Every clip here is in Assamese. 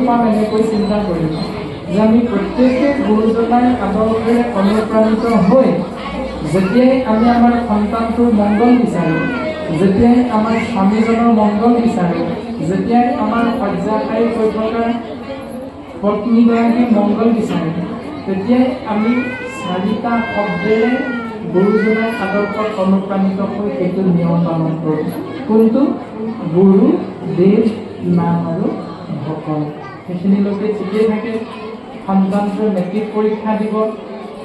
পাম এনেকৈ চিন্তা কৰিম যে আমি প্ৰত্যেকে গুৰুজনাৰ আদৰ্শৰে অনুপ্ৰাণিত হৈ যেতিয়াই আমি আমাৰ সন্তানটোৰ মংগল বিচাৰোঁ, যেতিয়াই আমাৰ স্বামীজনৰ মংগল বিচাৰোঁ, যেতিয়াই আমাৰ শয্যাশায়ী হৈ থকা পত্নীগৰাকীৰ মংগল বিচাৰোঁ, তেতিয়াই আমি চাৰিটা শব্দেৰে গুৰুজনাৰ আদৰ্শত অনুপ্ৰাণিত হৈ সেইটো নিয়ম পালন কৰোঁ। কোনটো? গুৰু, দেৱ, নাম আৰু ভকত। সেইখিনিলৈকে ঠিকেই থাকে। সন্তানটোৱে মেট্ৰিক পৰীক্ষা দিব,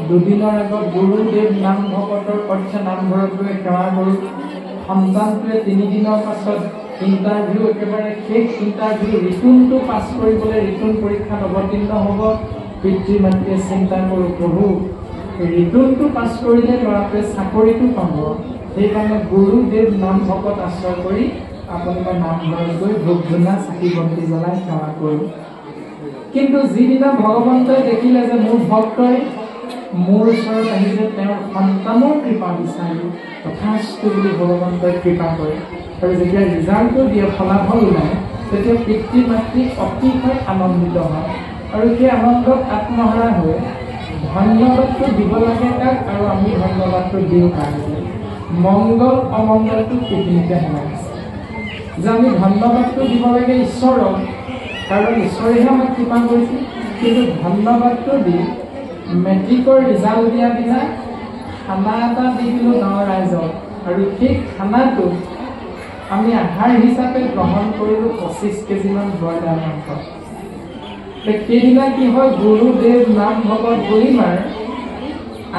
দুদিনৰ আগত গুৰু, দেৱ, নাম, ভকতৰ অৰ্থে নামঘৰত গৈ সেৱা কৰোঁ। সন্তানটোৱে 3 দিনৰ পাছত ইণ্টাৰভিউ, একেবাৰে শেষ ইণ্টাৰভিউ ৰিটুনটো পাছ কৰিবলৈ ৰিটুন পৰীক্ষাত অৱতীৰ্ণ হ'ব। পিতৃ মাতৃয়ে চিন্তা কৰোঁ, প্ৰভু ৰিটুনটো পাছ কৰিলে ল'ৰাটোৱে চাকৰিটো পাব, সেইকাৰণে গুৰু, দেৱ, নাম, ভকত আশ্ৰয় কৰি আপুনি মই নামঘৰত গৈ ধূপ ধূনা চাকি বন্তি জ্বলাই সেৱা কৰোঁ। কিন্তু যিদিনা ভগৱন্তই দেখিলে যে মোৰ ভক্তই মোৰ ওচৰত আহিছে, তেওঁৰ সন্তানৰ কৃপা বিচাৰি তথাস্তু বুলি ভগৱন্তই কৃপা কৰে। আৰু যেতিয়া ৰিজাল্টটো দিয়ে, ফলাফল ওলায়, তেতিয়া পিতৃ মাতৃ অতিশয় আনন্দিত হয় আৰু সেই আনন্দত আত্মহাৰা হৈ ধন্যবাদটো দিব লাগে তাক, আৰু আমি ধন্যবাদটো দিওঁ তাক। মংগল অমংগলটো পৃথিৱীতে সোমাইছে যে আমি ধন্যবাদটো দিব লাগে ঈশ্বৰক, কাৰণ ঈশ্বৰেহে আমাক কৃপা কৰিছিল। কিন্তু ধন্যবাদটো দি মেট্ৰিকৰ ৰিজাল্ট দিয়া দিনা খানা এটা দি দিলোঁ গাঁৱৰ ৰাইজক, আৰু সেই খানাটো আমি আহাৰ হিচাপে গ্ৰহণ কৰিলোঁ 25 কেজিমান ব্ৰইলাৰ মাংস। সেইদিনা কি হয়, গুৰু, দেৱ, নাম, ভকত, গৰিমাৰ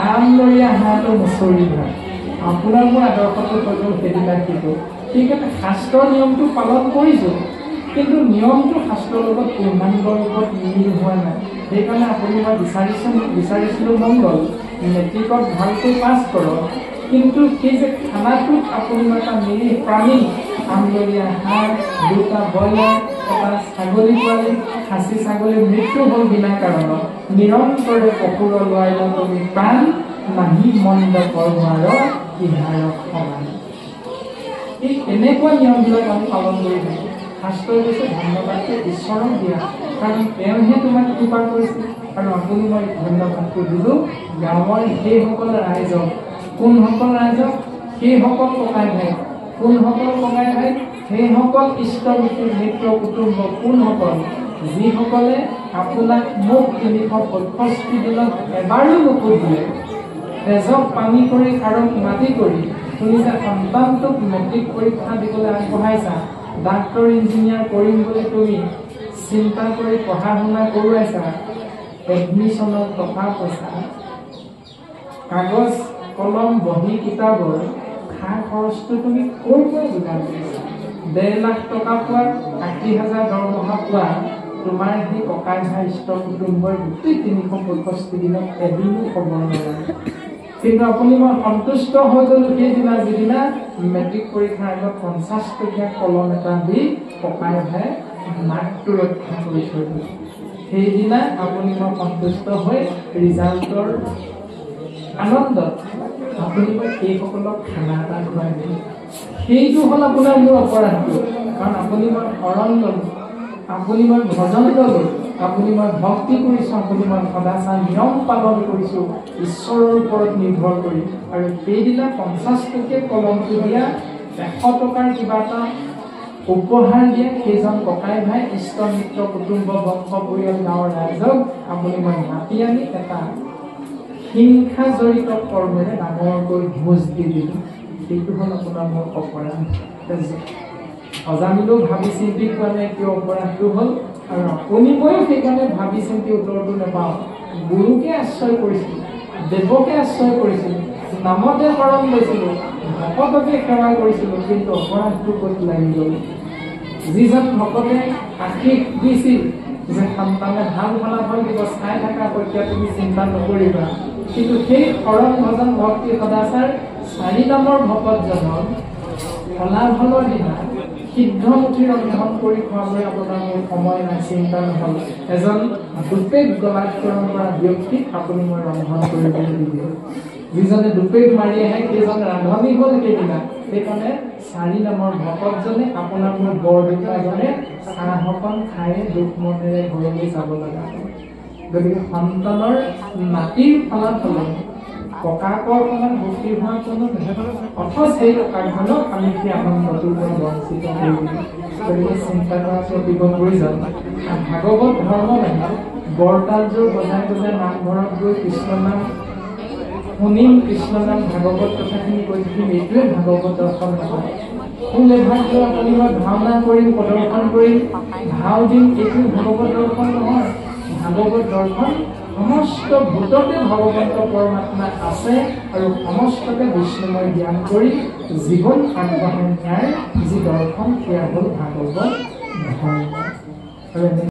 আমলৰীয়া হাঁহটো মুচৰি ধৰা। আপোনাৰ মোৰ আদৰ্শটো হৈ গ'ল সেইদিনা কি হ'ল। সেইকাৰণে শাস্ত্ৰৰ নিয়মটো পালন কৰিছোঁ, কিন্তু নিয়মটো শাস্ত্ৰৰ লগত পূৰ্ণাংগ ৰূপত মিল হোৱা নাই। সেইকাৰণে আপুনি মই বিচাৰিছিলোঁ মংগল, মেট্ৰিকত ভালকৈ পাছ কৰক, কিন্তু সেই যে খানাটোত আপুনি মই এটা মিলি প্ৰাণী, আমলৰীয়া হাঁহ, 2টা ব্ৰইলাৰ, এটা ছাগলী পোৱালি, খাচী ছাগলীৰ মৃত্যু হ'ল বিনা কাৰণত, নিৰন্তৰে পশুৰ লোৱাইলা তুমি প্ৰাণ নাহি মন্দ কৰ্মাৰ ইহাৰক সমান। এই এনেকুৱা নিয়মবিলাক আমি পালন কৰি থাকোঁ। শাস্ত্ৰই কৈছে ধন্যবাদটো ঈশ্বৰক দিয়া, কাৰণ তেওঁহে তোমাক কৃপা কৰিছিল, আৰু আপুনি মই ধন্যবাদটো দিলোঁ গাঁৱৰ সেইসকল ৰাইজক। কোনসকল ৰাইজক? সেইসকল ককাই ভাই। কোনসকল ককাই ভাই? সেইসকল ইষ্ট মিত্ৰ কুটুম্ব। কোনসকল? যিসকলে আপোনাক মোক 365 দিনত এবাৰো নুসুধিলে, তেজক পানী কৰি কাৰক মাটি কৰি তুমি যে সন্তানটোক মেট্ৰিক পৰীক্ষা দিবলৈ আগবঢ়াইছা, ডাক্তৰ ইঞ্জিনিয়াৰ কৰিম বুলি তুমি চিন্তা কৰি পঢ়া শুনা কৰোৱাইছা, এডমিশ্যনৰ টকা পইচা, কাগজ কলম বহী কিতাপৰ খা খৰচটো তুমি ক'ৰ পৰা যোগাৰ কৰিছা? 1.5 লাখ টকা পোৱা, 80,000 দৰমহা পোৱা তোমাৰ সেই ককাই ভাই ইষ্ট কুটুম্বই গোটেই 365 দিনত এদিনো খবৰ নলয়। কিন্তু আপুনি মই সন্তুষ্ট হৈ গ'লো সেইদিনা, যিদিনা মেট্ৰিক পৰীক্ষাৰ আগত 50 টকীয়া কলম এটা দি ককাই ভাই নাকটো ৰক্ষা কৰি থৈ দিলে। সেইদিনা আপুনি মই সন্তুষ্ট হৈ ৰিজাল্টৰ আনন্দত আপুনি মই সেইসকলক খানা এটা খুৱাই দিলে। সেইটো হ'ল আপোনাৰ মোৰ অপৰাধটো, কাৰণ আপুনি মই শৰণ ল'লোঁ, আপুনি মই ভজন ল'লোঁ, আপুনি মই ভক্তি কৰিছোঁ, আপুনি মই সদাচাৰ নিয়ম পালন কৰিছোঁ ঈশ্বৰৰ ওপৰত নিৰ্ভৰ কৰি, আৰু সেইদিনা 50 টকীয়া কলমটো দিয়া, 100 টকাৰ কিবা এটা উপহাৰ দিয়ে সেইজন ককাই ভাই ইষ্ট মিত্ৰ কুটুম্ব বংশ পৰিয়াল গাঁৱৰ ৰাইজক আপুনি মই মাতি আনি এটা হিংসা জড়িত কৰ্মেৰে ডাঙৰকৈ ভোজ দি দিলোঁ। সেইটো হ'ল আপোনাৰ মোৰ অপৰাধ। অজানিলেও ভাবি চিন্তি পোৱা নাই কিয় অপৰাধটো হ'ল, আৰু আপুনি ময়ো সেইকাৰণে ভাবি চিন্তি উত্তৰটো নাপাওঁ। গুৰুকে আশ্ৰয় কৰিছিলোঁ, দেৱকে আশ্ৰয় কৰিছিলোঁ, নামতে শৰণ লৈছিলোঁ, ভকতকে সেৱা কৰিছিলোঁ, কিন্তু অপৰাধটো ক'ত লাগি গ'ল? যিজন ভকতে আশীষ দিছিল যে সন্তানে ভাল ফলাফল দিব, চাই থকা প্ৰক্ৰিয়া তুমি চিন্তা নকৰিবা, কিন্তু সেই শৰণ ভজন ভক্তি সদাচাৰ 4 নামৰ ভকতজনক ফলাফলৰ দিনা সিদ্ধমুঠিৰ অধ্যয়ন কৰি খোৱাবলৈ আপোনাৰ মোৰ সময় নাই, চিন্তা নহ'ল। এজন দুপেগ গলাৎকৰণ কৰা ব্যক্তিক আপুনি মই ৰন্ধন কৰিবলৈ দিব, যিজনে দুপেগ মাৰি আহে সেইজন ৰান্ধনি হ'ল সেইদিনা। সেইকাৰণে 4 নামৰ ভকতজনে আপোনাৰ মোৰ বৰদেউতাজনে চাহকণ খাই দুখ মনেৰে ঘৰলৈ যাব লগা হয়। গতিকে সন্তানৰ মাটিৰ ফলাত হ'লে ককাকৰ ফলত ভক্তি হোৱাৰ কোনো অথচ সেই ককাকজনক আমি সেই আনন্দটোৰ পৰা বঞ্চিত কৰি দিলোঁ। গতিকে চিন্তা কৰাটো অতিকৈ প্ৰয়োজন। ভাগৱত ধৰ্ম নহয় বৰতালযোৰ বজাই বজাই নামঘৰত গৈ কৃষ্ণ নাম শুনিম, কৃষ্ণ নাম ভাগৱত কথাখিনি কৈ থাকিম, এইটোৱে ভাগৱত দৰ্শন নহয়। ফুল এভাগ লৈ আপুনি মই ভাওনা কৰিম, প্ৰদৰ্শন কৰিম, ভাও দিম, এইটো ভাগৱত দৰ্শন নহয়। ভাগৱত দৰ্শন সমস্ত ভূততে ভগৱন্ত পৰমাত্মা আছে আৰু সমস্তকে বিষ্ণুময় জ্ঞান কৰি জীৱন আগবঢ়াই নিয়াৰ যি দৰ্শন সেয়া হ'ল ভাগৱত ধৰ্ম।